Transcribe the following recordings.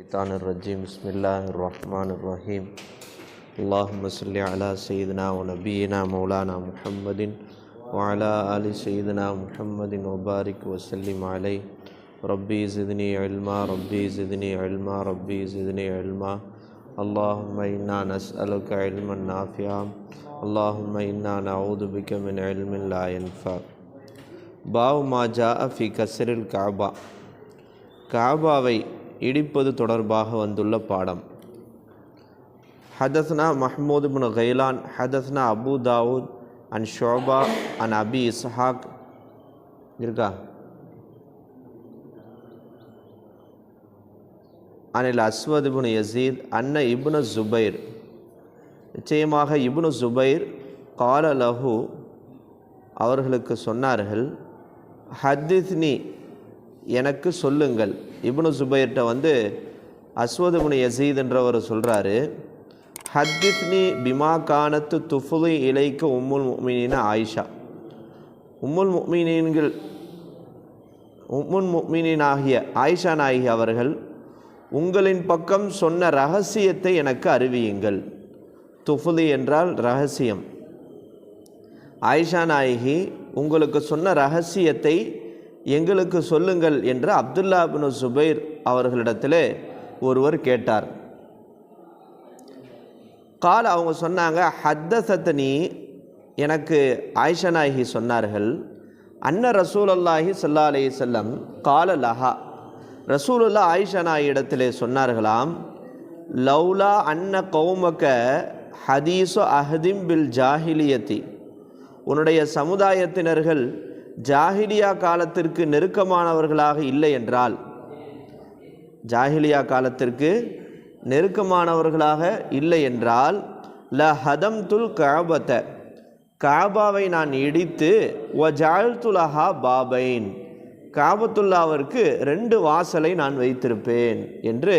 الشيطان الرجيم بسم الله الرحمن الرحيم اللهم صل على سيدنا ونبينا مولانا محمد وعلى آل سيدنا محمد وبارك وسلم عليه ربي زدني علما ربي زدني علما ربي زدني علما اللهم إنا نسألك علما نافعا اللهم إنا نعوذ بك من علم لا ينفع باب ما جاء في كسر الكعبة காபாவை இடிப்பது தொடர்பாக வந்துள்ள பாடம். ஹதஸ்னா மஹ்மூத் இப்னு கைலான் ஹதஸ்னா அபு தாவூத் அன் ஷோபா அன் அபி இஸ்ஹாக் இருக்கா அனில் அஸ்வத் இப்னு யசீத் அன்ன இப்னு ஜுபைர் நிச்சயமாக இப்னு ஜுபைர் கால லஹு அவர்களுக்கு சொன்னார்கள் ஹத்திஸ்னி எனக்கு சொல்லுங்கள். இப்னு ஜுபைர்கிட்ட அஸ்வத் இப்னு யசீத் என்றவர் சொல்கிறாரு, ஹத்திஸ்னி பிமா கானத்து துஃபுலி இலைக்கு உம்முல் முஃமினீன ஆயிஷா. உம்முல் முஃமினீன் ஆகிய ஆயிஷா நாயகி அவர்கள் உங்களின் பக்கம் சொன்ன ரகசியத்தை எனக்கு அறிவியுங்கள். துஃபுலி என்றால் ரகசியம். ஆயிஷா நாயகி உங்களுக்கு சொன்ன ரகசியத்தை எங்களுக்கு சொல்லுங்கள் என்று அப்துல்லா இப்னு ஜுபைர் அவர்களிடத்தில் ஒருவர் கேட்டார். கால் அவங்க சொன்னாங்க, ஹத்தசத்னி எனக்கு ஆயிஷா நாயகி சொன்னார்கள், அன்ன ரசூலுல்லாஹி ஸல்லல்லாஹு அலைஹி வஸல்லம் கால லஹா ரசூலுல்லா ஆயிஷா நாயகி இடத்திலே சொன்னார்களாம், லௌலா அன்ன கௌமக ஹதீஸு அஹதிம் பில் ஜாஹிலியத்தி உன்னுடைய சமுதாயத்தினர்கள் ஜாஹிலியா காலத்திற்கு நெருக்கமானவர்களாக இல்லை என்றால், ஜாஹிலியா காலத்திற்கு நெருக்கமானவர்களாக இல்லை என்றால், ல ஹதம் துல் கஅபத காபாவை நான் இடித்து வ ஜஅல்துலஹா பாபைன் காபத்துல்லாவிற்கு 2 வாசலை நான் வைத்திருப்பேன் என்று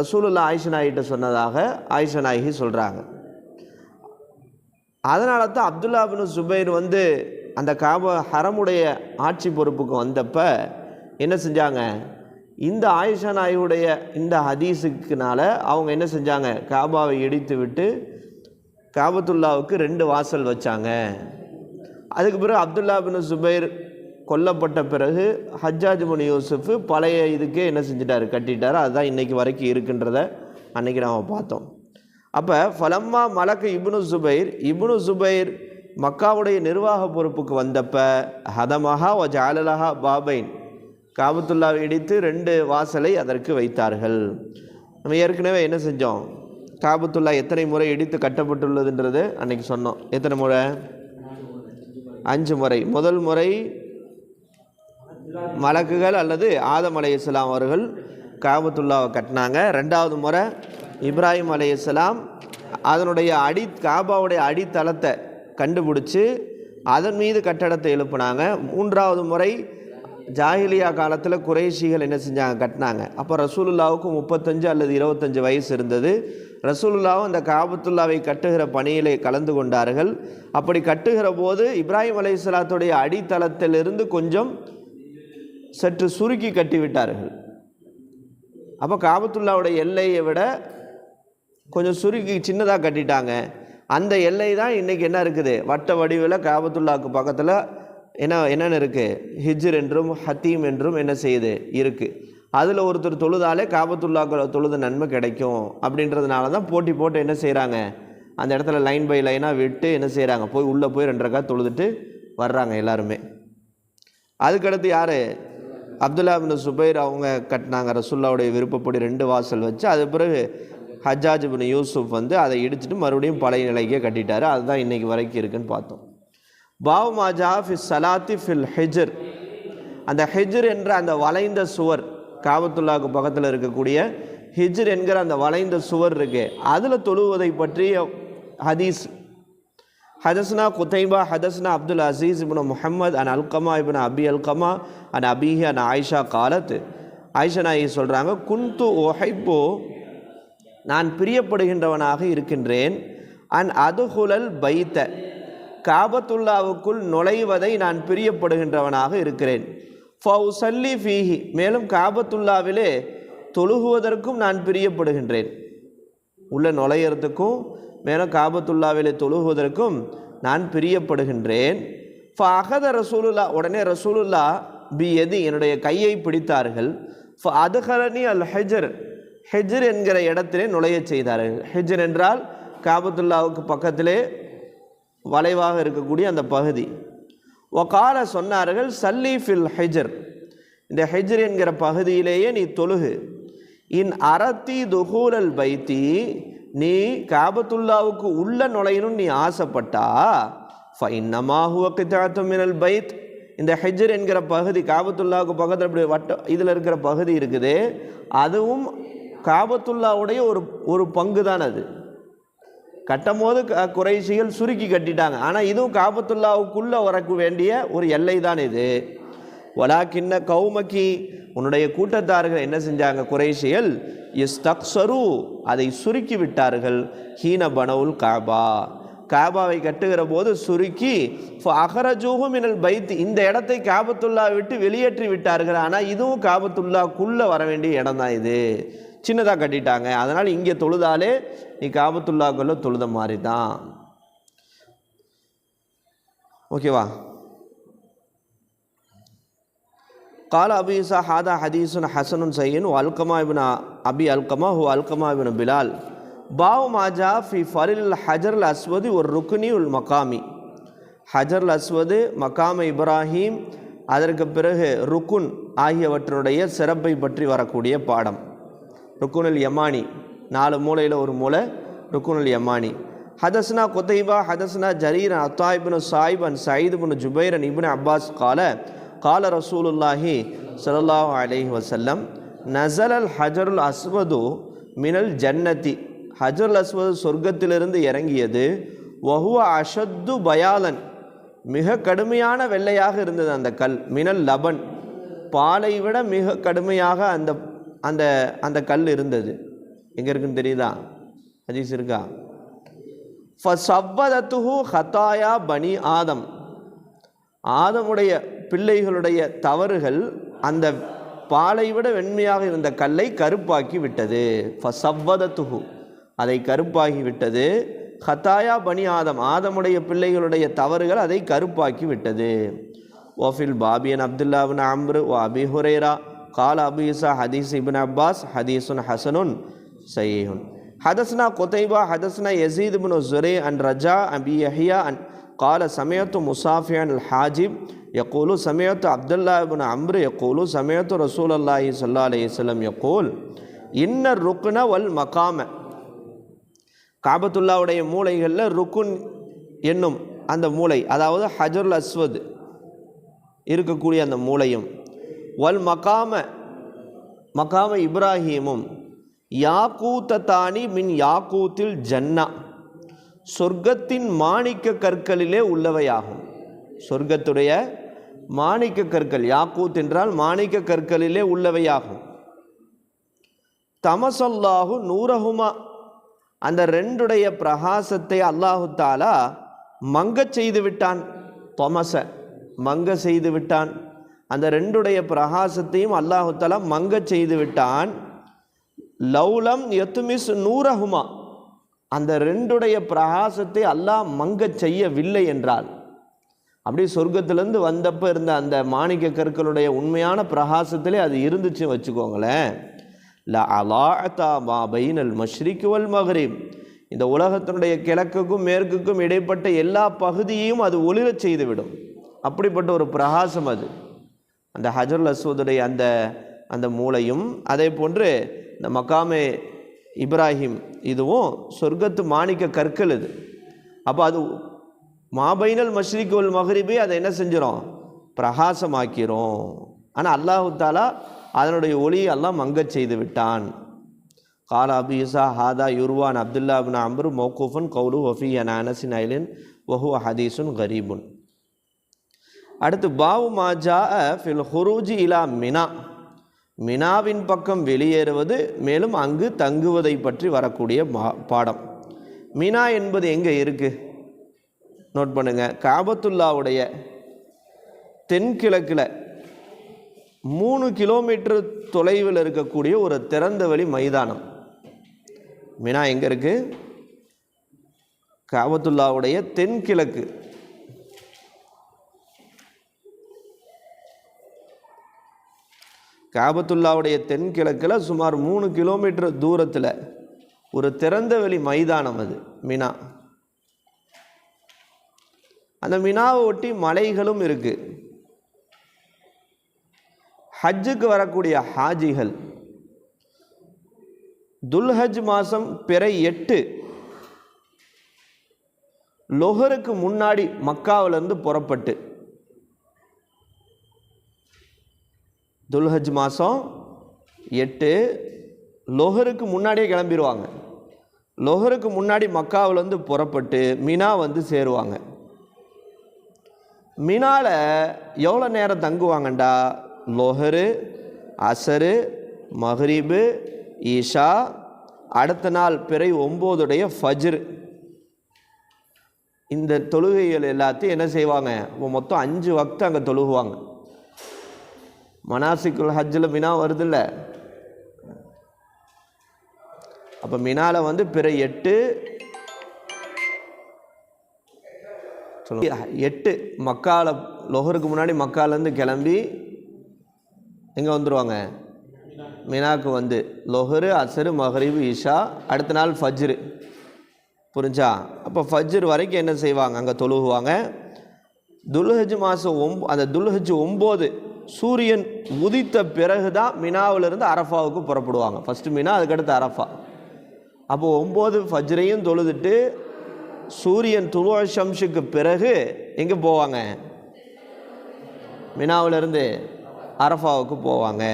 ரசூலுல்லாஹ் ஆயிஷா நாயகிட்ட சொன்னதாக ஆயிஷா நாயகி சொல்கிறாங்க. அதனால தான் அப்துல்லா இப்னு ஜுபைர் அந்த காபா ஹரமுடைய ஆட்சி பொறுப்புக்கு வந்தப்ப என்ன செஞ்சாங்க, இந்த ஆயிஷா நாயுடைய இந்த ஹதீஸுக்குனால அவங்க என்ன செஞ்சாங்க, காபாவை இடித்து விட்டு காபத்துல்லாவுக்கு 2 வாசல் வச்சாங்க. அதுக்கு பிறகு அப்துல்லா இப்னு ஜுபைர் கொல்லப்பட்ட பிறகு ஹஜ்ஜாஜ் இப்னு யூசுஃப் பழைய இதுக்கே என்ன செஞ்சிட்டார், கட்டிட்டார். அதுதான் இன்றைக்கி வரைக்கும் இருக்குன்றத அன்றைக்கி நாம் பார்த்தோம். அப்போ ஃபலம்மா மலக்கு இப்னு ஜுபைர் மக்காவுடைய நிர்வாக பொறுப்புக்கு வந்தப்ப ஹதமஹா வ ஜஅலலஹா பாபைன் காபத்துல்லாவை இடித்து 2 வாசலை அதற்கு வைத்தார்கள். நம்ம ஏற்கனவே என்ன செஞ்சோம், காபத்துல்லா எத்தனை முறை இடித்து கட்டப்பட்டுள்ளதுன்றது அன்றைக்கி சொன்னோம். எத்தனை முறை? 5 முறை. முதல் முறை மலக்குகள் அல்லது ஆதம் அலைஹிஸ்ஸலாம் அவர்கள் காபத்துல்லாவை கட்டினாங்க. 2வது முறை இப்ராஹிம் அலைஹிஸ்ஸலாம் அதனுடைய காபாவுடைய அடித்தளத்தை கண்டுபிடிச்சி அதன் மீது கட்டடத்தை எழுப்புனாங்க. 3வது முறை ஜாஹிலியா காலத்தில் குறைஷிகள் என்ன செஞ்சாங்க, கட்டினாங்க. அப்போ ரசூலுல்லாவுக்கு 35 அல்லது 25 வயசு இருந்தது. ரசூலுல்லாவும் அந்த காபத்துல்லாவை கட்டுகிற பணியிலே கலந்து கொண்டார்கள். அப்படி கட்டுகிற போது இப்ராஹிம் அலைஹிஸ்ஸலாத்துடைய அடித்தளத்திலிருந்து கொஞ்சம் சற்று சுருக்கி கட்டிவிட்டார்கள். அப்போ காபத்துல்லாவுடைய எல்லையை விட கொஞ்சம் சுருக்கி சின்னதாக கட்டிட்டாங்க. அந்த எல்லை தான் இன்றைக்கி என்ன இருக்குது, வட்ட வடிவில் காபத்துல்லாவுக்கு பக்கத்தில் என்னென்ன இருக்குது, ஹிஜ்ர் என்றும் ஹத்தீம் என்றும் என்ன செய்யுது இருக்குது. அதில் ஒருத்தர் தொழுதாலே காபத்துல்லாவுக்கு தொழுது நன்மை கிடைக்கும் அப்படின்றதுனால தான் போட்டு என்ன செய்கிறாங்க, அந்த இடத்துல லைன் பை லைனாக விட்டு என்ன செய்கிறாங்க, போய் உள்ளே போய் 2 ரக்காத் தொழுதுட்டு வர்றாங்க எல்லாருமே. அதுக்கடுத்து யார், அப்துல்லா இப்னு ஜுபைர் அவங்க கட்டினாங்க. ரசூலுல்லாவுடைய விருப்பப்படி 2 வாசல் வச்சு அது பிறகு ஹஜ்ஜாஜ் இப்னு யூசுஃப் அதை இடிச்சிட்டு மறுபடியும் பழைய நிலைக்கே கட்டிட்டார். அதுதான் இன்றைக்கி வரைக்கும் இருக்குன்னு பார்த்தோம். பாவ் மாஜா ஃபிஸ் சலாத்தி ஃபில் ஹிஜ்ர் அந்த ஹிஜ்ர் என்ற அந்த வளைந்த சுவர், காபத்துல்லாவுக்கு பக்கத்தில் இருக்கக்கூடிய ஹிஜ்ர் என்கிற அந்த வளைந்த சுவர் இருக்கு, அதில் தொழுவதை பற்றிய ஹதீஸ். ஹதஸ்னா குதைபா ஹதஸ்னா அப்துல் அசீஸ் இப்னு முஹம்மத் அன் அல்கமா இப்னு அபி அல்கமா அன் அபிஹி அன் ஆயிஷா காலத் ஆயிஷா நாயகி சொல்கிறாங்க, குந்து ஒஹைப்போ நான் பிரியப்படுகின்றவனாக இருக்கின்றேன், அன் அதுகுலல் பைத்த காபத்துல்லாவுக்குள் நுழைவதை நான் பிரியப்படுகின்றவனாக இருக்கிறேன். ஃபவுசல்லி ஃபீஹி மேலும் காபத்துல்லாவிலே தொழுகுவதற்கும் நான் பிரியப்படுகின்றேன். உள்ள நுழையிறதுக்கும் மேலும் காபத்துல்லாவிலே தொழுகுவதற்கும் நான் பிரியப்படுகின்றேன். ஃபஅகத ரசூலுல்லா, உடனே ரசூலுல்லா பி எதி, என்னுடைய கையை பிடித்தார்கள். ஃபஅத்கலனி அல் ஹிஜ்ர், ஹிஜ்ர் என்கிற இடத்திலே நுழைய செய்தார்கள். ஹிஜ்ர் என்றால் காபத்துல்லாவுக்கு பக்கத்திலே வளைவாக இருக்கக்கூடிய அந்த பகுதி. வகால சொன்னார்கள், சல்லி ஃபில் ஹிஜ்ர், இந்த ஹிஜ்ர் என்கிற பகுதியிலேயே நீ தொழுகு. இன் அரத்தி துஹூலல் பைத்தி, நீ காபத்துல்லாவுக்கு உள்ள நுழையணும் நீ ஆசைப்பட்டா, ஃபஇன்னமா ஹுவ கித்அத்தும் மினல் பைத், இந்த ஹிஜ்ர் என்கிற பகுதி காபத்துல்லாவுக்கு பக்கத்தில் இப்படி இதில் இருக்கிற பகுதி இருக்குது, அதுவும் காபத்துல்லாவுடைய ஒரு பங்கு தான். அது கட்டும் போது குறைஷிகள் சுருக்கி கட்டிட்டாங்க, ஆனால் இதுவும் காபத்துல்லாவுக்குள்ளே வரக்கு வேண்டிய ஒரு எல்லை தான் இது. வலாக்கின்ன கௌமக்கி, உன்னுடைய கூட்டத்தார்கள் என்ன செஞ்சாங்க, குறைஷிகள் இஸ்தக்ஸரு, அதை சுருக்கி விட்டார்கள். ஹீன பனவுல் காபா, காபாவை கட்டுகிற போது சுருக்கி அகரஜூஹு மினல் பைத், இந்த இடத்தை காபத்துல்லா விட்டு வெளியேற்றி விட்டார்கள். ஆனால் இதுவும் காபத்துல்லாக்குள்ளே வர வேண்டிய இடம் தான், இது சின்னதாக கட்டிட்டாங்க. அதனால் இங்கே தொழுதாலே நீ காபத்துல்லாக்குள்ள தொழுத மாதிரி தான். ஓகேவா? கால அபு ஈசா ஹாதா ஹதீசுன் ஹசனுன் sign Alqama ibn Abi Alqama ஹு அல்கமா இப்னு பிலால் பாவு மாஜா ஃபி ஃபரில் ஹஜர் அல் அஸ்வதி ஒரு ருக்குனி உல் மகாமி. ஹஜர் அல் அஸ்வது, மகாம இப்ராஹீம், அதற்கு பிறகு ருக்குன் ஆகியவற்றுடைய சிறப்பை பற்றி வரக்கூடிய பாடம். ருக்குனுல் யமானி, 4 மூலையில் ஒரு மூலை ருக்குனுல் யமானி. ஹதஸ்னா குதைபா ஹதஸ்னா ஜரீர் அத்தா இப்னு சாயிப் அன் சயீத் இப்னு ஜுபைர் அன் இப்னு அப்பாஸ் கால கால ரசூலுல்லாஹி ஸல்லல்லாஹு அலைஹி வஸல்லம் நஸலல் ஹஜருல் அஸ்வது மினல் ஜன்னதி, ஹஜருல் அஸ்வது சொர்க்கத்திலிருந்து இறங்கியது. வஹுவ அஷத்து பயாலன், மிக கடுமையான வெள்ளையாக இருந்தது அந்த கல். மினல் லபன், பாலை விட மிக கடுமையாக அந்த அந்த அந்த கல் இருந்தது. எங்கே இருக்குன்னு தெரியுதா? ஹதீஸ் இருக்கா? ஃபஸவ்வதத்துஹு ஹதாயா பனி ஆதம், ஆதமுடைய பிள்ளைகளுடைய தவறுகள் அந்த பாலை விட வெண்மையாக இருந்த கல்லை கருப்பாக்கி விட்டது. ஃபஸவ்வதத்துஹு, அதை கருப்பாகி விட்டது. ஹதாயா பனி ஆதம், ஆதமுடைய பிள்ளைகளுடைய தவறுகள் அதை கருப்பாக்கி விட்டது. வஃபில் பாபியன் அப்துல்லா இப்னு அம்ர் வ அபி ஹுரைரா கால அபு ஈசா ஹதீஸ் இப்னு அப்பாஸ் ஹதீஸுன் ஹசனுன் சஹீஹுன். ஹதஸ்னா குதைபா ஹதஸ்னா யஸீத் இப்னு ஸுரை அன் ரஜா அபி யஹ்யா அன் கால சமயத்து முசாஃபியன் அல் ஹாஜிப் யக்கூலு சமயத்து அப்துல்லா இப்னு அம்ர் யக்கூலு சமயத்து ரசூலுல்லாஹி ஸல்லல்லாஹு அலைஹி வஸல்லம் யக்கூல் இன்ன ருக்ன வல் மகாம, காபத்துல்லாவுடைய மூலைகளில் ருக்குன் என்னும் அந்த மூலை, அதாவது ஹஜருல் அஸ்வத் இருக்கக்கூடிய அந்த மூலையும், வல் மகாம மகாம இப்ராஹீமும், யாக்கூத்தத்தானி மின் யாக்கூத்தில் ஜன்னா, சொர்க்கத்தின் மாணிக்க கற்களிலே உள்ளவையாகும். சொர்க்கத்துடைய மாணிக்க கற்கள், யாக்கூத் என்றால் மாணிக்க கற்களிலே உள்ளவையாகும். தமசல்லாஹு நூரஹுமா, அந்த ரெண்டுடைய பிரகாசத்தை அல்லாஹு தாலா மங்க செய்து விட்டான். தொமச, மங்க செய்து விட்டான். அந்த ரெண்டுடைய பிரகாசத்தையும் அல்லாஹு தாலா மங்க செய்து விட்டான். லௌலம் யத்துமிஸ் நூரஹுமா, அந்த ரெண்டுடைய பிரகாசத்தை அல்லாஹ் மங்க செய்யவில்லை என்றால், அப்படி சொர்க்கத்திலேருந்து வந்தப்போ இருந்த அந்த மாணிக்க கற்களுடைய உண்மையான பிரகாசத்திலே அது இருந்துச்சு வச்சுக்கோங்களேன். ல அலாஅதா மா பைனல் மஷ்ரிக் வல் மக்ரிப், இந்த உலகத்தினுடைய கிழக்குக்கும் மேற்குக்கும் இடைப்பட்ட எல்லா பகுதியையும் அது ஒளிரச் செய்துவிடும். அப்படிப்பட்ட ஒரு பிரகாசம் அது. அந்த ஹஜருல் அஸ்வதுடைய அந்த அந்த மூலையும் அதே போன்று இந்த மகாமே இப்ராஹிம் இதுவும் சொர்க்கத்து மாணிக்க கற்கள் இது. அப்போ அது மாபைனல் மஷ்ரிக் வல் மக்ரிபே அதை என்ன செஞ்சிடும், பிரகாசமாக்கிறோம். ஆனால் அல்லாஹு தாலா அதனுடைய ஒளியை அல்லாஹ் மங்கச் செய்து விட்டான். கால அபு ஈசா ஹாதா யுர்வான் அப்துல்லா இப்னு அம்ர் மௌகூஃபுன் கௌலு வஃபி அன் அனஸின் ஐலின் வஹுவ ஹதீஸுன் கரீபுன். அடுத்து பாவு மாஜா ஃபில் ஹுரூஜி இலா மினா, மினாவின் பக்கம் வெளியேறுவது மேலும் அங்கு தங்குவதை பற்றி வரக்கூடிய பாடம். மினா என்பது எங்கே இருக்குது நோட் பண்ணுங்க. காபத்துல்லாவுடைய தென்கிழக்கில் 3 கிலோமீட்டர் தொலைவில் இருக்கக்கூடிய ஒரு திறந்த வெளி மைதானம். மினா எங்கே இருக்குது? காபத்துல்லாவுடைய தென்கிழக்கு. காபத்துல்லாவுடைய தென்கிழக்கில் சுமார் 3 கிலோமீட்டர் தூரத்தில் ஒரு திறந்த வெளி மைதானம் அது மினா. அந்த மினாவை ஒட்டி மலைகளும் இருக்குது. ஹஜ்ஜுக்கு வரக்கூடிய ஹாஜிகள் துல்ஹஜ் மாதம் பிறை 8 லொஹருக்கு முன்னாடி மக்காவிலிருந்து புறப்பட்டு, துல்ஹஜ் மாதம் 8 லொஹருக்கு முன்னாடியே கிளம்பிடுவாங்க. லொஹருக்கு முன்னாடி மக்காவிலேருந்து புறப்பட்டு மினா வந்து சேருவாங்க. மினால எவ்வளோ நேரம் தங்குவாங்கண்டா, லொஹரு, அசரு, மஹ்ரிபு, ஈஷா, அடுத்த நாள் பிறை 9 ஃபஜ்ர், இந்த தொழுகைகள் எல்லாத்தையும் என்ன செய்வாங்க, மொத்தம் 5 வக்து அங்கே தொழுகுவாங்க. மனாசிக்குல் ஹஜ்ஜில் மினா வருதில்ல, அப்போ மினால வந்து பிறை 8 மக்கால லொஹருக்கு முன்னாடி மக்காலேருந்து கிளம்பி எங்கே வந்துடுவாங்க, மினாக்கு வந்து லொஹரு, அசரு, மஹ்ரிபு, இஷா, அடுத்த நாள் ஃபஜ்ரு. புரிஞ்சா? அப்போ ஃபஜ்ர் வரைக்கும் என்ன செய்வாங்க, அங்கே தொழுகுவாங்க. துல்ஹஜ் மாதம் அந்த துல்ஹஜ் 9 சூரியன் உதித்த பிறகு தான் மினாவிலிருந்து அரஃபாவுக்கு புறப்படுவாங்க. ஃபஸ்ட்டு மினா, அதுக்கடுத்து அரஃபா. அப்போ 9 ஃபஜ்ரையும் தொழுதுட்டு சூரியன் துலூ ஷம்ஸுக்கு பிறகு எங்கே போவாங்க, மினாவிலிருந்து அரஃபாவுக்கு போவாங்க.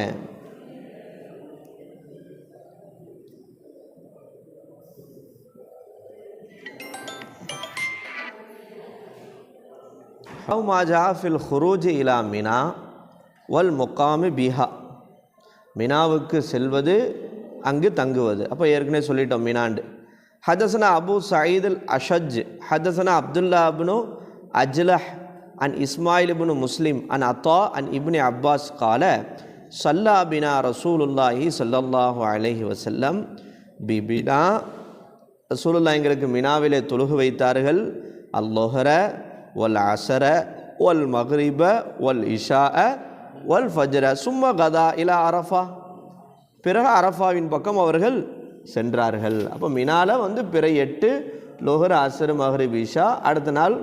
மாஜாஃபில் ஹுரூஜ் இலா மினா வல் முகாமி பிஹா, மினாவுக்கு செல்வது, அங்கு தங்குவது. அப்போ ஏற்கனவே சொல்லிட்டோம் மினாண்டு. ஹதசனா அபு சயீத் அல் அஷஜ் ஹதசனா அப்துல்லா இப்னு அஜ்லஹ் அன் இஸ்மாயில் இப்னு முஸ்லிம் அன் அத்தா அன் இப்னு அப்பாஸ் கால சல்லா பினா ரசூலுல்லாஹி ஸல்லல்லாஹு அலைஹி வஸல்லம் பிபினா, ரசூலுல்லாஹ் எங்களுக்கு மினாவிலே தொழுகு வைத்தார்கள். அல்லொஹர வல் அஸர வல் மக்ரிப வல் இஷா வல் ஃபஜ்ர சும்ம கதா இலா அரஃபா, பிறகு அரஃபாவின் பக்கம் அவர்கள் சென்றார்கள். அப்போ மினால வந்து பிறை 8 லொஹர், அசர், மஹ்ரிப், இஷா, அடுத்த நாள்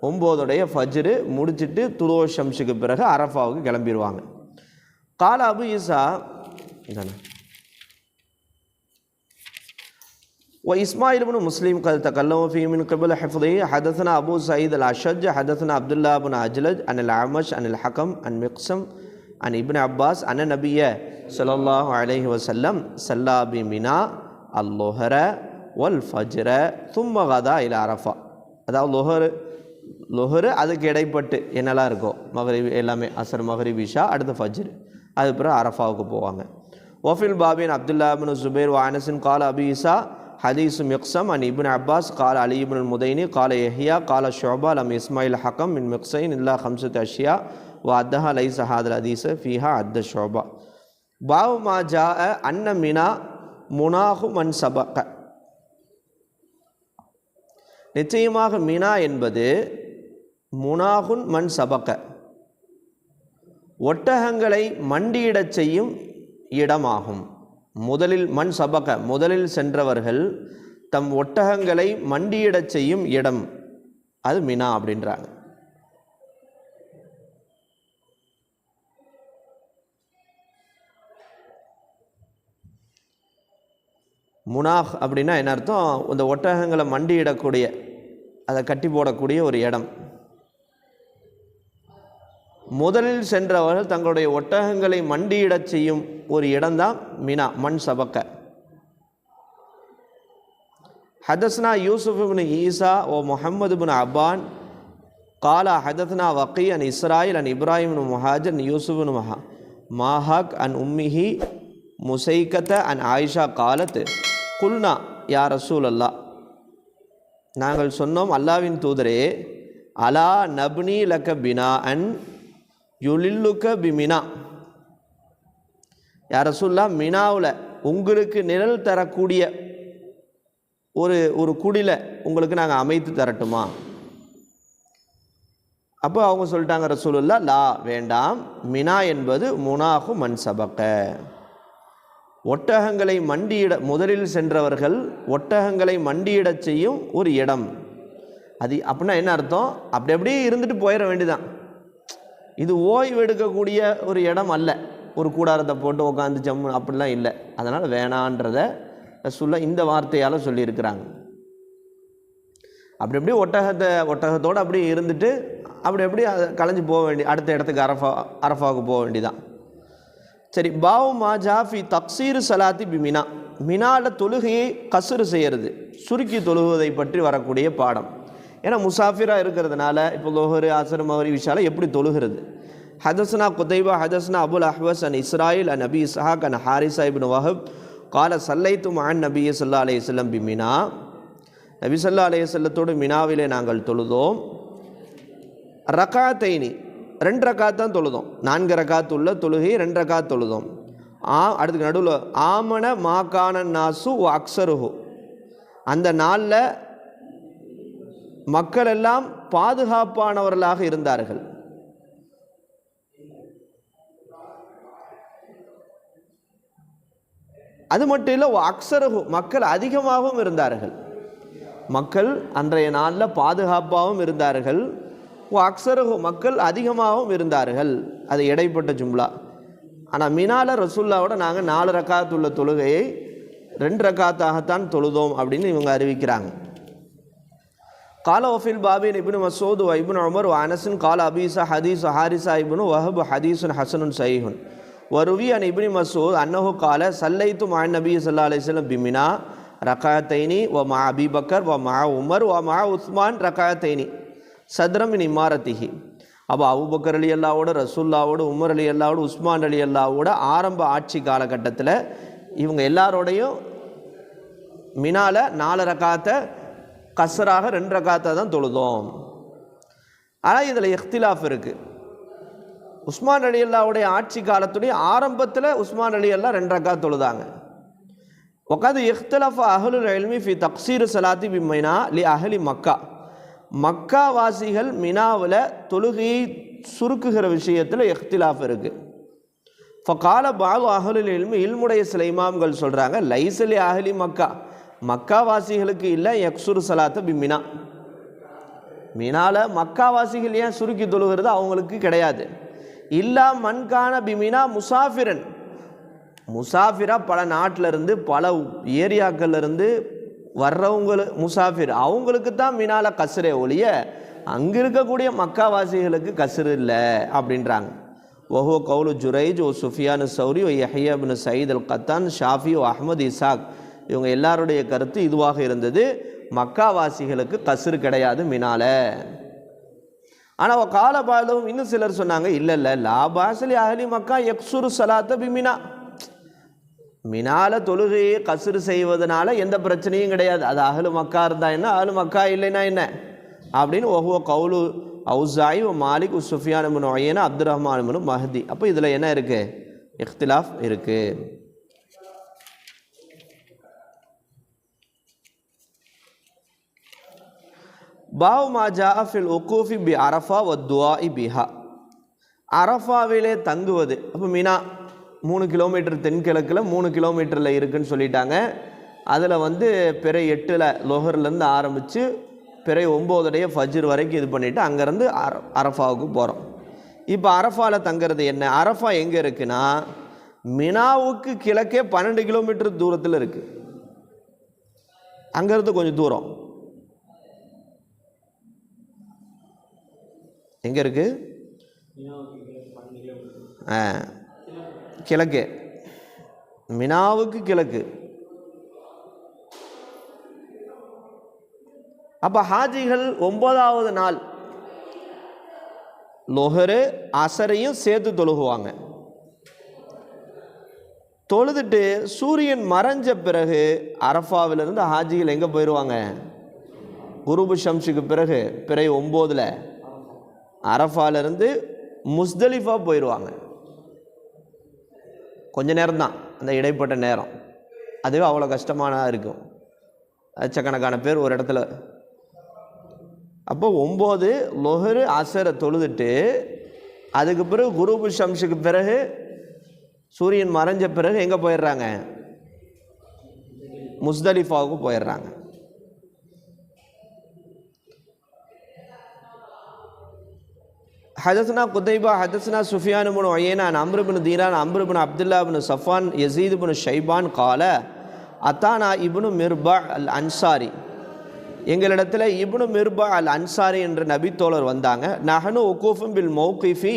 9 ஃபஜ்ரு முடிச்சுட்டு துலூ ஷம்ஸுக்கு பிறகு அரஃபாவுக்கு கிளம்பிடுவாங்க. கால அபு ஈசா وإسماعيل بن مسلم قد تكلم فيه من قبل حفظه. حدثنا أبو سعيد الأشج حدثنا عبد الله بن عجلج عن الأعمش عن الحكم عن مقسم عن ابن عباس أن النبي صلى الله عليه وسلم صلى بمنى الظهر والفجر ثم غدا إلى عرفة. அதாவது லொஹரு அதுக்கு இடைப்பட்டு என்னெல்லாம் இருக்கோ, மகரிப் எல்லாமே, அசர், மகரிப், இஷா, அடுத்த ஃபஜ்ர், அது பிறகு அரஃபாவுக்கு போவாங்க. வஃபில் பாபின் அப்துல்லா இப்னு ஜுபைர் வ அனஸின் கால அபி ஈசா ஹதீஸ் மிக்ஸம் அன் இப்னு அப்பாஸ் கால அலி இப்னு முதைனி கால யஹ்யா கால ஷுஅபா லம் இஸ்மாயில் ஹக்கம் மின் மிக்ஸைன் இல்லா ஹம்ஸத் அஷ்யா வ அத்தஹா லைஸ ஹாதல் ஹதீஸ ஃபீஹா அத்த ஷுஅபா. பாவு மா ஜாஅ அன்ன மினா முனாஹு மன் சபக, நிச்சயமாக மினா என்பது முனாகுன் மன் சபக, ஒட்டகங்களை மண்டியிடச் செய்யும் இடமாகும். முதலில் மண் சபக, முதலில் சென்றவர்கள் தம் ஒட்டகங்களை மண்டியிடச் செய்யும் இடம், அது மினா அப்படின்றாங்க. முனாஹ் அப்படின்னா என்ன அர்த்தம், இந்த ஒட்டகங்களை மண்டியிடக்கூடிய, அதை கட்டி போடக்கூடிய ஒரு இடம். முதலில் சென்றவர்கள் தங்களுடைய ஒட்டகங்களை மண்டியிடச் செய்யும் ஒரு இடம்தான் மினா, மண் சபக்க. ஹதஸ்னா யூசுஃப் இப்னு ஈசா ஓ முஹம்மது இப்னு அப்பான் காலா ஹதத்னா வக்கி அன் இஸ்ராயில் அன் இப்ராஹிம் இப்னு முஹாஜர் அன் யூசுஃப் இப்னு மாஹக் அன் உம்மிஹி முசைகத அன் ஆயிஷா காலத் குல்னா யா ரசூல் அல்லா, நாங்கள் சொன்னோம் அல்லாவின் தூதரே, அலா நப்னி லக்க பினா அன் யுலில்லுக்க பிமினா, யா ரசூலுல்லாஹ், மினாவில் உங்களுக்கு நிழல் தரக்கூடிய ஒரு குடிலை உங்களுக்கு நாங்கள் அமைத்து தரட்டுமா? அப்போ அவங்க சொல்லிட்டாங்க, ரசூலுல்லாஹ், லா, வேண்டாம். மினா என்பது முனாஹு மன் சபக்க, ஒட்டகங்களை முதலில் சென்றவர்கள் ஒட்டகங்களை மண்டியிடச் செய்யும் ஒரு இடம். அது அப்படின்னா என்ன அர்த்தம்? அப்படி அப்படியே இருந்துட்டு போயிட வேண்டியதான். இது ஓய்வு எடுக்கக்கூடிய ஒரு இடம் அல்ல, ஒரு கூடாரத்தை போட்டு உட்காந்து ஜம்மு அப்படிலாம் இல்லை. அதனால் வேணான்றதை ரசூலுல்லாஹ் இந்த வார்த்தையால் சொல்லியிருக்கிறாங்க. அப்படி அப்படியே ஒட்டகத்தோடு அப்படியே இருந்துட்டு அப்படி அதை கலைஞ்சு போக அடுத்த இடத்துக்கு அரஃபாவுக்கு போக வேண்டியதான். சரி, பாவு மாஜாஃபி தக்சீர் சலாத்தி பி மினா, மினால தொழுகையை கசுறு செய்கிறது, சுருக்கி தொழுகுவதை பற்றி வரக்கூடிய பாடம். ஏன்னா முசாஃபிராக இருக்கிறதுனால இப்போ லோஹரு அசர் மகரி விஷால எப்படி தொழுகிறது. ஹதஸ்னா Qutaiba ஹதஸ்னா Abul அஹ்வஸ் an Israil an நபி இஸ்ஹாக் அன் ஹாரிசா இப்னு வஹப் கால சல்லைத்து மஅன் நபி ஸல்லல்லாஹு அலைஹி வஸல்லம் பி மினா, நபி ஸல்லல்லாஹு அலைஹி வஸல்லத்தோடு மினாவிலே நாங்கள் தொழுதோம். ரகாத்தைனி, 2 ரகாத் தான் தொழுதோம். 4 ரகாத் உள்ள தொழுகை 2 ரகாத் தொழுதோம். அடுத்துக்கு நடுவில் ஆமன மாகான நாசு அக்ஸருஹு, அந்த நாளில் மக்கள் எல்லாம் பாதுகாப்பானவர்களாக இருந்தார்கள். அது மட்டும் இல்லை, அக்ஸருஹு, மக்கள் அதிகமாகவும் இருந்தார்கள். மக்கள் அன்றைய நாளில் பாதுகாப்பாகவும் இருந்தார்கள். அக்ஸருஹு, மக்கள் அதிகமாகவும் இருந்தார்கள். அது இடைப்பட்ட ஜும்லா. ஆனால் மினால ரசூல்லாவோட நாங்கள் 4 ரக்காத் உள்ள தொழுகையை 2 ரக்காத்தாகத்தான் தொழுதோம் அப்படின்னு இவங்க அறிவிக்கிறாங்க. கால ஒஃபில் பாபின் இப்னு மசூத் வ இப்னு உமர் வ அனஸின் கால அபீசா ஹதீஸ் ஹாரிசா இப்னு வஹப் ஹதீஸுன் ஹசனுன் சஹீஹுன் வருவி அன் இப்னு மசூத் அன்னஹு கால சல்லைத்து மஅன் நபி ஸல்லல்லாஹு அலைஹி வஸல்லம் பிமினா ரகாத்தைனி வ மஅ அபீ பக்கர் வ மஅ உமர் வ மஅ உஸ்மான் ரகாத்தைனி சத்ரமின் இமாரத்திஹி. அப்போ அபூபக்கர் அலி அல்லாவோட, ரசூல்லாவோட, உமர் அலி அல்லாவோட, உஸ்மான் அலி அல்லாவோட ஆரம்ப ஆட்சி காலகட்டத்தில் இவங்க எல்லாரோடையும் மினால 4 ரகாத்தை கசராக 2 ரகாத்தை தான் தொழுதோம். ஆனால் இதில் இஃப்திலாஃப் இருக்குது. உஸ்மான் அலி அல்லாவுடைய ஆட்சி காலத்துடைய ஆரம்பத்தில் உஸ்மான் அலி அல்லா 2 ரகாத் தொழுதாங்க. உக்காது இஃப்திலாஃப் அஹ்லுல் இல்மி ஃபி தக்சீர் சலாத்தி பி மினா லி அஹ்லி மக்கா, மக்காவாசிகள் மினாவில் தொழுகையை சுருக்குகிற விஷயத்தில் இஃப்திலாஃப் இருக்குது. ஃபகால பாகு அஹ்லுல் இல்மி, இல்முடைய சில இமாம்கள் சொல்கிறாங்க, லைசலி அஹ்லி மக்கா, மக்காவாசிகளுக்கு இல்லை யக்சுர் சலாத்த பி மினா, மினால மக்காவாசிகள் ஏன் சுருக்கி தொழுகிறது அவங்களுக்கு கிடையாது. இல்லா மன்கான பி மினா முசாஃபிரன், முசாஃபிரா பல நாட்டிலிருந்து பல ஏரியாக்கள்லேருந்து வர்றவங்க முசாஃபிர், அவங்களுக்கு தான் மினால கசுரே ஒழிய அங்கே இருக்கக்கூடிய மக்காவாசிகளுக்கு கசுறு இல்லை அப்படின்றாங்க. வஹோ கவுலு ஜுரைஜ் ஓ சுஃபியானு சௌரி ஓ யஹ்யா இப்னு சயீத் அல் கத்தான் ஷாஃபி ஓ அஹ்மத் இசாக், இவங்க எல்லாருடைய கருத்து இதுவாக இருந்தது, மக்காவாசிகளுக்கு கசுறு கிடையாது மினால. ஆனால் காலபாலும் இன்னும் சிலர் சொன்னாங்க, இல்லை லாபாசலி அஹ்லி மக்கா யக்சுரு சலாத்த பி மினா, மினால தொழுகையை கசுறு செய்வதனால எந்த பிரச்சனையும் கிடையாது. அது அஹ்லு மக்கா இருந்தால் என்ன, அஹ்லு மக்கா இல்லைன்னா என்ன அப்படின்னு ஒஹுவ கவுலு அவுசாயி மாலிக் சுஃபியான் இப்னு உயைனா அப்துர் ரஹ்மான் இப்னு மஹதி. அப்போ இதில் என்ன இருக்குது? இஃப்திலாஃப் இருக்குது. பாவ் மா ஜாஅ ஃபில் உக்கூஃபி பி அரஃபா வ துஆஇ பிஹா, அரஃபாவிலே தங்குவது. அப்போ மினா 3 கிலோமீட்டர் தென்கிழக்கில் 3 கிலோமீட்டரில் இருக்குதுன்னு சொல்லிட்டாங்க. அதில் பிறை 8 லொஹர்லேருந்து ஆரம்பித்து பிறை 9 ஃபஜ்ர் வரைக்கும் இது பண்ணிவிட்டு அங்கேருந்து அரஃபாவுக்கு போகிறோம். இப்போ அரஃபாவில் தங்கிறது என்ன? அரஃபா எங்கே இருக்குன்னா மினாவுக்கு கிழக்கே 12 கிலோமீட்டர் தூரத்தில் இருக்குது. அங்கேருந்து கொஞ்சம் தூரம். எங்கே இருக்குது? கிழக்கு, மினாவுக்கு கிழக்கு. அப்போ ஹாஜிகள் 9வது நாள் லொஹரு அசரையும் சேர்த்து தொழுகுவாங்க. தொழுதுட்டு சூரியன் மறைஞ்ச பிறகு அரஃபாவிலிருந்து ஹாஜிகள் எங்கே போயிடுவாங்க? குருபு ஷம்ஸுக்கு பிறகு பிறை 9 அரஃபாவிலிருந்து முஸ்தலிஃபா போயிடுவாங்க. கொஞ்ச நேரம் தான் அந்த இடைப்பட்ட நேரம், அதுவே அவ்வளோ கஷ்டமானதாக இருக்கும். லட்சக்கணக்கான பேர் ஒரு இடத்துல. அப்போ 9 லொஹரு அசரை தொழுதுட்டு அதுக்கு பிறகு குரூபு ஷம்ஸுக்கு பிறகு சூரியன் மறைஞ்ச பிறகு எங்கே போயிடுறாங்க? முஸ்தலிஃபாவுக்கு போயிடுறாங்க. ஹதஸ்னா குதைபா ஹதஸ்னா சுஃபியான் இப்னு உயைனா அன் Amr ibn Dinar Amr ibn Abdullah ibn Safwan Yazid ibn Shaiban கால அத்தானா இப்னு மிர்பா அல் அன்சாரி, எங்களிடத்தில் இப்னு மிர்பா அல் அன்சாரி என்ற நபித்தோழர் வந்தாங்க. நஹனு உக்கூஃபும் பில் மௌகிஃபி,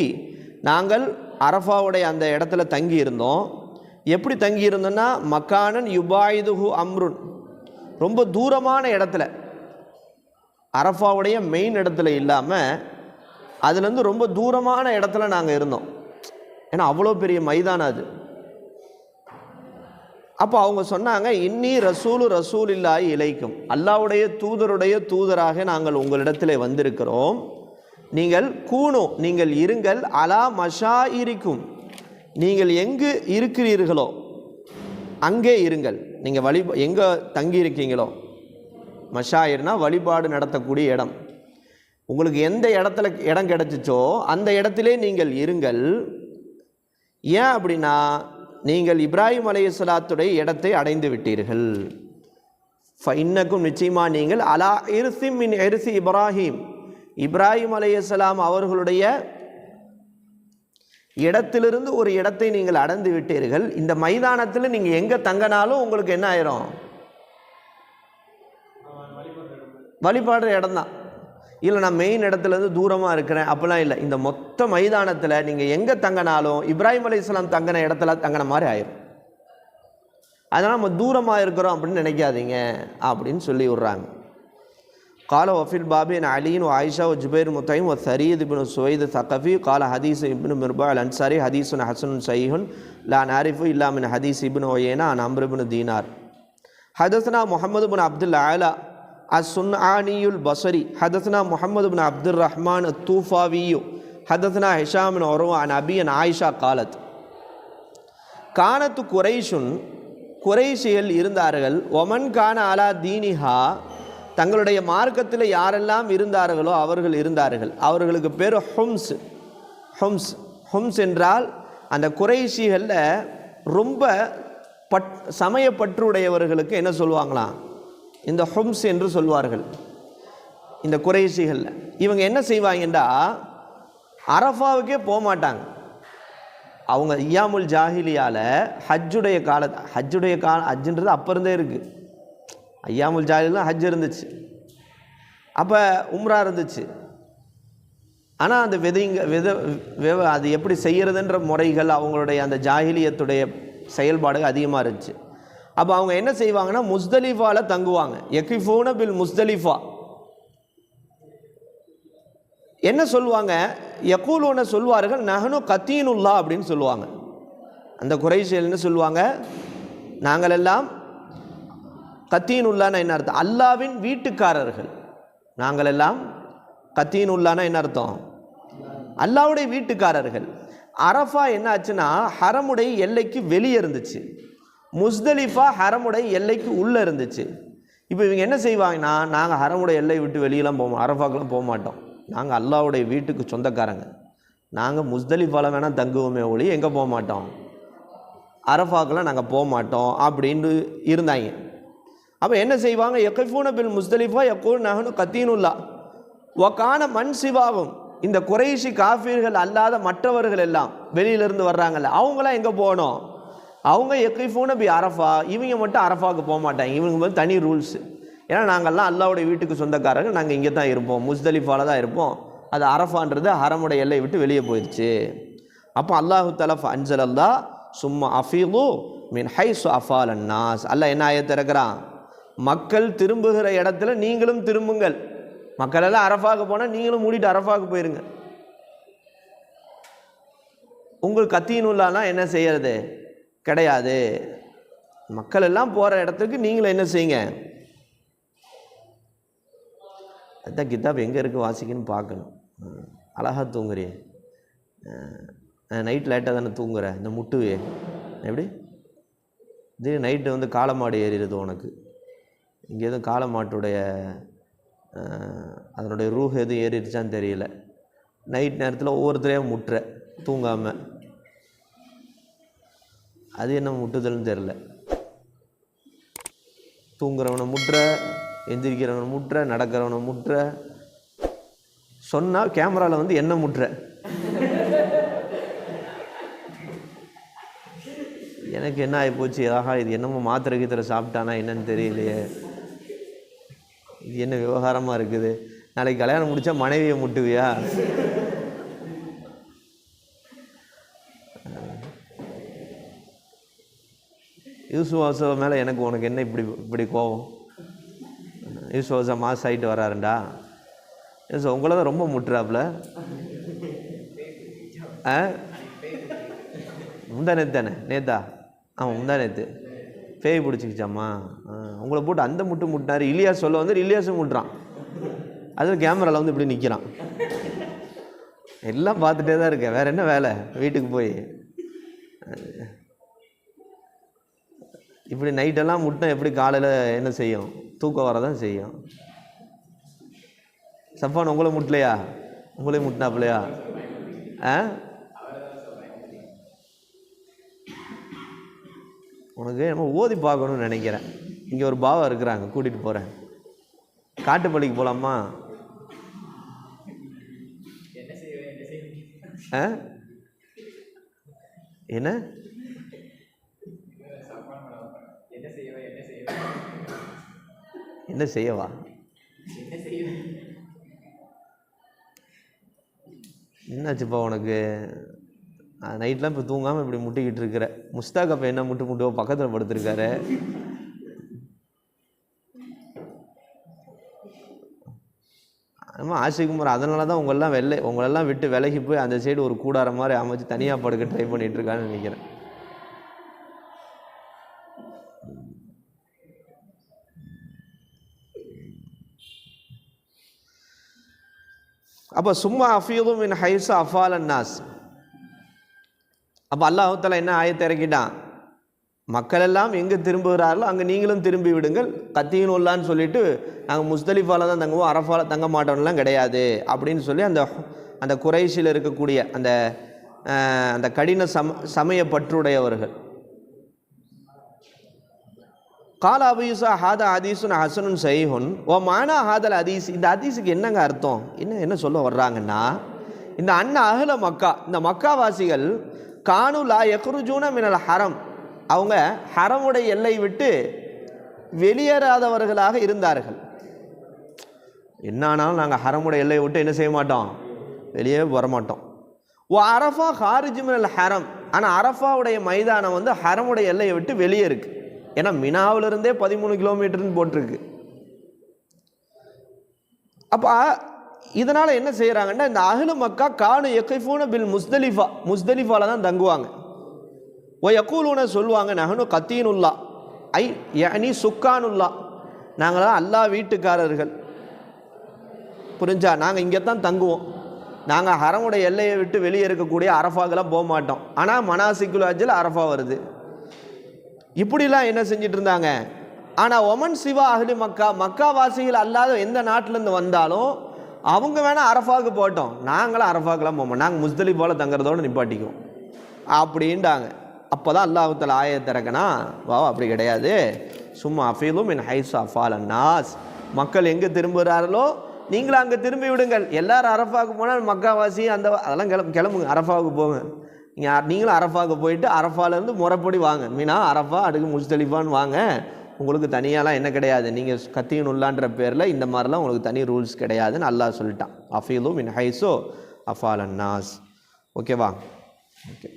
நாங்கள் அரஃபாவுடைய அந்த இடத்துல தங்கி இருந்தோம். எப்படி தங்கி இருந்தோன்னா மக்கானன் யுபாயிதுஹு அம்ருன், ரொம்ப தூரமான இடத்துல, அரஃபாவுடைய மெயின் இடத்துல இல்லாமல் அதுலேருந்து ரொம்ப தூரமான இடத்துல நாங்கள் இருந்தோம். ஏன்னா அவ்வளோ பெரிய மைதானம் அது. அப்போ அவங்க சொன்னாங்க, இன்னி ரசூல் இல்லாஹி இலைக்கும், அல்லாஹ்வுடைய தூதருடைய தூதராக நாங்கள் உங்களிடத்தில் வந்திருக்கிறோம். நீங்கள் கூனு, நீங்கள் இருங்கள், அலா மஷாயிரிக்கும், நீங்கள் எங்கு இருக்கிறீர்களோ அங்கே இருங்கள். நீங்கள் எங்கே தங்கி இருக்கீங்களோ, மஷாயிர்னா வழிபாடு நடத்தக்கூடிய இடம், உங்களுக்கு எந்த இடத்துல இடம் கிடைச்சிச்சோ அந்த இடத்திலே நீங்கள் இருங்கள். ஏன் அப்படின்னா நீங்கள் இப்ராஹிம் அலைஹிஸ்ஸலாத்துடைய இடத்தை அடைந்து விட்டீர்கள். இன்னக்கும் நிச்சயமா நீங்கள் அலா இர்சி மின் இர்சி இப்ராஹிம், இப்ராஹிம் அலைஹிஸ்ஸலாம் அவர்களுடைய இடத்திலிருந்து ஒரு இடத்தை நீங்கள் அடைந்து விட்டீர்கள். இந்த மைதானத்தில் நீங்கள் எங்கே தங்கினாலும் உங்களுக்கு என்ன ஆயிரும்? வழிபாடுற இடம் தான். இல்லை நான் மெயின் இடத்துலேருந்து தூரமாக இருக்கிறேன் அப்படிலாம் இல்லை. இந்த மொத்த மைதானத்தில் நீங்கள் எங்கே தங்கினாலும் இப்ராஹிம் அலைஹிஸ்ஸலாம் தங்கின இடத்துல தங்கின மாதிரி ஆயிரும். அதனால் நம்ம தூரமாக இருக்கிறோம் அப்படின்னு நினைக்காதீங்க அப்படின்னு சொல்லி விட்றாங்க. கால வஃபில் பாபி அலின் ஆயிஷா ஜுபைர் முத்தைம் சரீத் இப்னு சுவைத் சகஃபி கால ஹதீஸ் இப்னு மிர்பா அல் அன்சாரி ஹதீஸுன் ஹசன் சஹீஹுன் லா நாரிஃபு இல்லா மின் ஹதீஸ் இப்னு உயைனா அன் அம்ர் இப்னு தீனார். ஹதஸ்னா முஹம்மது பின் அப்துல் ஆலா அஸ்ஸுன்ஆனியுல் பஸரி ஹதஸ்னா முஹம்மது பின் அப்துர் ரஹ்மான் அத்தூஃபாவியு ஹதஸ்னா ஹிஷாம் பின் உர்வா அன் அபி அன் ஆயிஷா காலத் கானத்து குரைஷுன், குரைஷிகள் இருந்தார்கள். ஒமன் கான அலா தீனிஹா, தங்களுடைய மார்க்கத்தில் யாரெல்லாம் இருந்தார்களோ அவர்கள் இருந்தார்கள். அவர்களுக்கு பேர் ஹும்ஸ். ஹும்ஸ் என்றால் அந்த குரைஷிகளில் ரொம்ப சமயப்பற்றுடையவர்களுக்கு என்ன சொல்லுவாங்களாம்? இந்த ஹும்ஸ் என்று சொல்வார்கள். இந்த குரைஷிகளில் இவங்க என்ன செய்வாங்கன்றா அரஃபாவுக்கே போக மாட்டாங்க. அவங்க ஐயாமுல் ஜாஹிலியால் ஹஜ்ஜுடைய ஹஜ்ஜுன்றது அப்போ இருந்தே இருக்குது. ஐயாமுல் ஜாஹிலியில் ஹஜ் இருந்துச்சு, அப்போ உம்ரா இருந்துச்சு. ஆனால் அந்த அது எப்படி செய்கிறதுன்ற முறைகள் அவங்களுடைய அந்த ஜாஹிலியத்துடைய செயல்பாடுகள் அதிகமாக இருந்துச்சு. அப்போ அவங்க என்ன செய்வாங்கன்னா முஸ்தலிஃபாவில் தங்குவாங்க. யகிஃபூன பில் முஸ்தலிஃபா. என்ன சொல்லுவாங்க? யகூலூன சொல்வார்கள், நஹனு கத்தீனுல்லா அப்படின்னு சொல்லுவாங்க. அந்த குரைஷிகள் என்ன சொல்லுவாங்க? நாங்கள் எல்லாம் கத்தீனுல்லான்னு என்ன அர்த்தம்? அல்லாவின் வீட்டுக்காரர்கள். நாங்கள் எல்லாம் கத்தீனுல்லான்னா என்ன அர்த்தம்? அல்லாவுடைய வீட்டுக்காரர்கள். அரஃபா என்ன ஆச்சுன்னா ஹரமுடைய எல்லைக்கு வெளியே இருந்துச்சு, முஸ்தலிஃபா ஹரமுடைய எல்லைக்கு உள்ளே இருந்துச்சு. இப்போ இவங்க என்ன செய்வாங்கன்னா, நாங்கள் ஹரமுடைய எல்லை விட்டு வெளியெல்லாம் போவோம், அரஃபாக்கெலாம் போக மாட்டோம், நாங்கள் அல்லாவுடைய வீட்டுக்கு சொந்தக்காரங்க, நாங்கள் முஸ்தலிஃபாவில் வேணால் தங்குவோமே ஒளி எங்கே போக மாட்டோம், அரஃபாக்கெலாம் நாங்கள் போக மாட்டோம் அப்படின்னு இருந்தாங்க. அப்போ என்ன செய்வாங்க? யகிஃபூன பில் முஸ்தலிஃபா யகூல் நஹனு கத்தீனுல்லா வகான மன் சிவாவும். இந்த குறைஷி காஃபிர்கள் அல்லாத மற்றவர்கள் எல்லாம் வெளியிலேருந்து வர்றாங்கல்ல, அவங்களாம் எங்கே போகணும்? அவங்க யகிஃபூன பி அரஃபா. இவங்க மட்டும் அரஃபாவுக்கு போக மாட்டாங்க. இவங்க வந்து தனி ரூல்ஸு. ஏன்னா நாங்கள்லாம் அல்லாவுடைய வீட்டுக்கு சொந்தக்காரர்கள், நாங்கள் இங்கே தான் இருப்போம், முஸ்தலிஃபாவில் தான் இருப்போம். அது அரஃபான்றது ஹரமுடைய எல்லை விட்டு வெளியே போயிடுச்சு. அப்போ அல்லாஹு தஆலா அன்ஸலல்லா சும்மா அஃபீது மின் ஹைஸு அஃபால் அன்னாஸ். அல்லாஹ் என்ன ஆயத்தை இறக்குறான்? மக்கள் திரும்புகிற இடத்துல நீங்களும் திரும்புங்கள். மக்கள் எல்லாம் அரஃபாவுக்கு போனால் நீங்களும் மூடிட்டு அரஃபாவுக்கு போயிருங்க. உங்களுக்கு கத்தீனுல்லாலாம் என்ன செய்யறது கிடையாது. மக்கள் எல்லாம் போகிற இடத்துக்கு நீங்களும் என்ன செய்யுங்க? அதுதான் கிதாப் எங்கே இருக்குது வாசிக்கணும்னு பார்க்கணும். அழகாக தூங்குறியே, நைட் லேட்டாக தானே தூங்குற, இந்த முட்டுவே எப்படி இது நைட்டு வந்து காளமாடு ஏறிடுது உனக்கு, இங்கே எதுவும் காளமாட்டுடைய அதனுடைய ரூஹ் எதுவும் ஏறிடுச்சான்னு தெரியல. நைட் நேரத்தில் ஒவ்வொருத்தரையும் முட்டுற தூங்காமல், அது என்ன முட்டுதல்னு தெரில. தூங்குறவனை முட்டுற, எந்திரிக்கிறவனை முட்டுற, நடக்கிறவனை முட்டுற, சொன்னால் கேமராவில் வந்து என்ன முட்டுற. எனக்கு என்ன ஆகி போச்சு, இது என்னமோ மாத்திரை கீத்திரை சாப்பிட்டானா என்னன்னு தெரியலையே, இது என்ன விவகாரமாக இருக்குது. நாளைக்கு கல்யாணம் முடித்தா மனைவியை முட்டுவியா? யூசுவாசா மேலே எனக்கு உனக்கு என்ன இப்படி கோவம்? யூசுவாசா மாஸ் ஆகிட்டு வராருண்டா. யூசுவா உங்களை தான் ரொம்ப முட்டுறாப்புல. முந்தா நேற்று தானே, நேத்தா? ஆமாம் முந்தா நேற்று பேய் பிடிச்சிக்கிச்சாம்மா. உங்களை போட்டு அந்த முட்டினார். இலியாஸ் சொல்ல வந்து இலியாஸும் முட்டுறான். அதில் கேமராவில் வந்து இப்படி நிற்கிறான். எல்லாம் பார்த்துட்டே தான் இருக்கேன், வேறு என்ன வேலை வீட்டுக்கு போய். இப்படி நைட்டெல்லாம் முட்டினா எப்படி காலையில் என்ன செய்யும்? தூக்கம் வரதான் செய்யும். சஃபான் உங்களை முட்டலையா? உங்களையும் முட்டினாப்பிலையா? உனக்கு நம்ம ஓதி பார்க்கணும்னு நினைக்கிறேன். இங்கே ஒரு பாவா இருக்கிறாங்க, கூட்டிகிட்டு போகிறேன். காட்டுப்பள்ளிக்கு போகலாமா? என்ன என்ன செய்யவா? என்னாச்சுப்பா உனக்கு? நைட்லாம் இப்போ தூங்காமல் இப்படி முட்டிக்கிட்டு இருக்கிற. முஸ்தாக் அப்போ என்ன முட்டுவோ பக்கத்தில் படுத்துருக்காரு. ஆமாம் ஆஷிக்குமார், அதனால தான் உங்களெல்லாம் விட்டு விலகி போய் அந்த சைடு ஒரு கூடார மாதிரி அமைச்சு தனியாக படுக்க ட்ரை பண்ணிகிட்டு இருக்கான்னு நினைக்கிறேன். அப்போ சும்மா அஃபீது மின் ஹைஸு அஃபால் அன்னாஸ். அப்போ அல்லாஹ் தஆலா என்ன ஆயத்தை இறக்கிட்டான்? மக்கள் எல்லாம் எங்கே திரும்புகிறார்களோ அங்கே நீங்களும் திரும்பி விடுங்கள். கத்தீனுல்லான்னு சொல்லிட்டு நாங்கள் முஸ்தலிஃபால தான் தங்குவோம், அரஃபால தங்க மாட்டோம்லாம் கிடையாது அப்படின்னு சொல்லி அந்த குறைஷில் இருக்கக்கூடிய அந்த கடின சமய பற்றுடையவர்கள். கால அபூ ஹாதா ஹதீஸுன் ஹசனுன் சஹீஹுன் வ மானா ஹாதல் ஹதீஸ். இந்த ஹதீஸுக்கு என்னங்க அர்த்தம்? என்ன சொல்ல வர்றாங்கன்னா, இந்த அஹ்ல மக்கா, இந்த மக்காவாசிகள் கானு லா யக்ருஜூன மினல் ஹரம், அவங்க ஹரமுடைய எல்லை விட்டு வெளியேறாதவர்களாக இருந்தார்கள். என்னானாலும் நாங்கள் ஹரமுடைய எல்லையை விட்டு என்ன செய்ய மாட்டோம், வெளியே வரமாட்டோம். ஓ அரஃபா ஹாரிஜ் மினல் ஹரம், ஆனால் அரஃபாவுடைய மைதானம் வந்து ஹரமுடைய எல்லையை விட்டு வெளியே இருக்குது. ஏன்னா மினாவிலிருந்தே 13 கிலோமீட்டர்னு போட்டிருக்கு. அப்போ இதனால் என்ன செய்கிறாங்கன்னா, இந்த அஹ்லு மக்கா கானு யகிஃபூன பில் முஸ்தலிஃபால தான் தங்குவாங்க. ஓ யக்கூலூன சொல்லுவாங்க, நஹனு கத்தீனுல்லா ஐ யனி சுக்கானுல்லா, நாங்களாம் அல்லாஹ் வீட்டுக்காரர்கள். புரிஞ்சா? நாங்கள் இங்கே தான் தங்குவோம், நாங்கள் ஹரமுடைய எல்லையை விட்டு வெளியே இருக்கக்கூடிய அரஃபாக்கெல்லாம் போக மாட்டோம். ஆனால் மனாசிக்குல் ஹஜ்ஜில் அரஃபா வருது. இப்படிலாம் என்ன செஞ்சிட்டு இருந்தாங்க. ஆனால் ஒமன் சிவா அஹ்லி மக்கா, மக்காவாசிகள் அல்லாத எந்த நாட்டிலேருந்து வந்தாலும் அவங்க வேணால் அரஃபாவுக்கு போட்டோம், நாங்களும் அரஃபாக்கெல்லாம் போவோம், நாங்கள் முஸ்தலிஃபால தங்குறதோடு நிப்பாட்டிக்குவோம் அப்படின்ட்டாங்க. அப்போ தான் அல்லாஹ் தஆலா ஆயத்தை இறக்குனா, அப்படி கிடையாது, சும்மா அஃபீது மின் ஹைஸு அஃபால் அன்னாஸ், மக்கள் எங்கே திரும்புகிறார்களோ நீங்களும் அங்கே திரும்பி விடுங்கள். எல்லாரும் அரஃபாவுக்கு போனால் மக்காவாசி அதெல்லாம் கிளம்புங்க, அரஃபாவுக்கு போங்க. நீங்களும் அரஃபாவுக்கு போயிட்டு அரஃபாலேருந்து முறைப்படி வாங்க. மீனா அரஃபா அடுக்கு முஸ்தலிஃபான்னு வாங்க. உங்களுக்கு தனியாலாம் என்ன கிடையாது, நீங்கள் கத்தீனுல்லான்ற பேரில் இந்த மாதிரிலாம் உங்களுக்கு தனி ரூல்ஸ் கிடையாதுன்னு அல்லாஹ் சொல்லிட்டான். அஃபீது மின் ஹைஸு அஃபால் அன்னாஸ். ஓகேவா? ஓகே,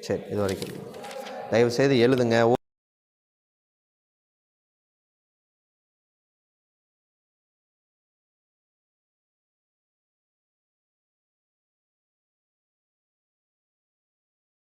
சரி, இது வரைக்கும் தயவு செய்து எழுதுங்க.